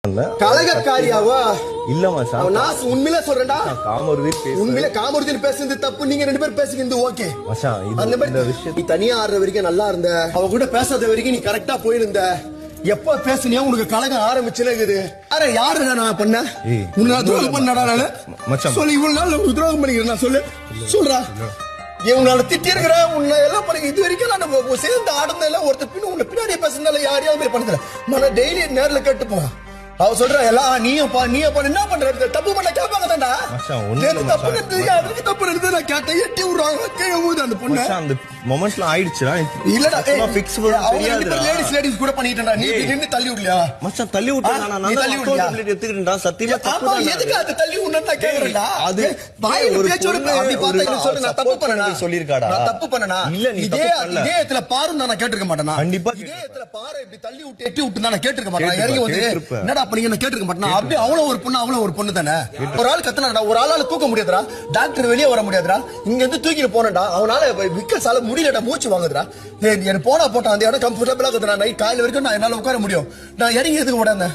கலகக்காரியாவா இல்ல மச்சான், நான் உண்மையில சொல்றேன்டா. உண்மையில காமருதில் பேசுறது தப்பு, நீங்க ரெண்டு பேரும் பேசுகிறது ஓகே. மச்சான், அந்த மாதிரி விஷயம் நீ தனியா ஆடுற வரைக்கும் நல்லா இருந்த, அவ கூட பேசாத வரைக்கும் நீ கரெக்டா போயிருந்த. எப்ப பேசுனியா உனக்கு கலகம் ஆரம்பிச்சுன்னு. அரே யாரு நான் பண்ண உன்னை துரோகம் பண்ணடா நானு மச்சான் சொல்லி இவ்வளவு நாள் துரோகம் பண்ணிக்கிறேன் நான் சொல்றா இவனால திட்டி இருக்கிற உன்னை எல்லாம் பண்ணி இது வரைக்கும் நான் சேர்ந்து ஆடுனதுல ஒருத்தர் பின்ன உன்னை பின்னாடியே பேசுனால யாரையாவது பண்ணல மன டெய்லி நேர்ல கேட்டு போவான். அவ சொல்ற எல்லாம் நீயும் என்ன பண்ற தப்பு பண்ண கேட்பாங்க தான்டா. தப்பு நடந்தது நான் கேட்டேன். எட்டி விடுறாங்க கீழே ஊது அந்த பொண்ணு. அந்த மொமெண்ட்ஸ்ல ஆயிடுச்சுடா. இல்லடா ஃபிக்ஸ் தெரியாதுடா. லேடிஸ் கூட பண்ணிட்டேன்டா. நீ நின்னு தள்ளி விடலையா மச்சான்? தள்ளி விட்டா நான் தள்ளி விடலையா எடுத்துக்கிட்டேன்டா. சத்தியமா தப்பு தான். எதுக்கு அது தள்ளி விடணும் நான் கேக்குறேன்டா. அது வாய் ஒரு பேச்சோட அப்படி பார்த்தா என்ன சொல்ற நான் தப்பு பண்ணனா சொல்லிருக்காடா. நான் தப்பு பண்ணனா இல்ல நீ தப்பு பண்ணல. இதே இடத்துல பாரு நான் கேட்டிருக்க மாட்டேனா? கண்டிப்பா இதே இடத்துல பாரு இப்படி தள்ளி விட்டு எட்டி விட்டு நான் கேட்டிருக்க மாட்டேனா? இறங்கி வந்து என்னடா பண்ணீங்க நான் கேட்டிருக்க மாட்டேனா? அப்படியே அவ்வளவு ஒரு பொண்ணு தானே. ஒரு ஆள் கத்துனாடா, ஒரு ஆளால தூக்க முடியாதுடா. டாக்டர் வெளியே வர முடியாதுடா. இங்க இருந்து தூக்கிட்டு போனடா. அவனால விக்கல்ஸால முடியலடா, மூச்சு வாங்குதுடா. எனக்கு போட்டா அந்த இடம் கம்ஃபர்டபிளா இருக்குதுடா. நைட் காலையில வரைக்கும் நான் என்னால உட்கார முடியும். நான் இறங்கி எதுக்கு உடனே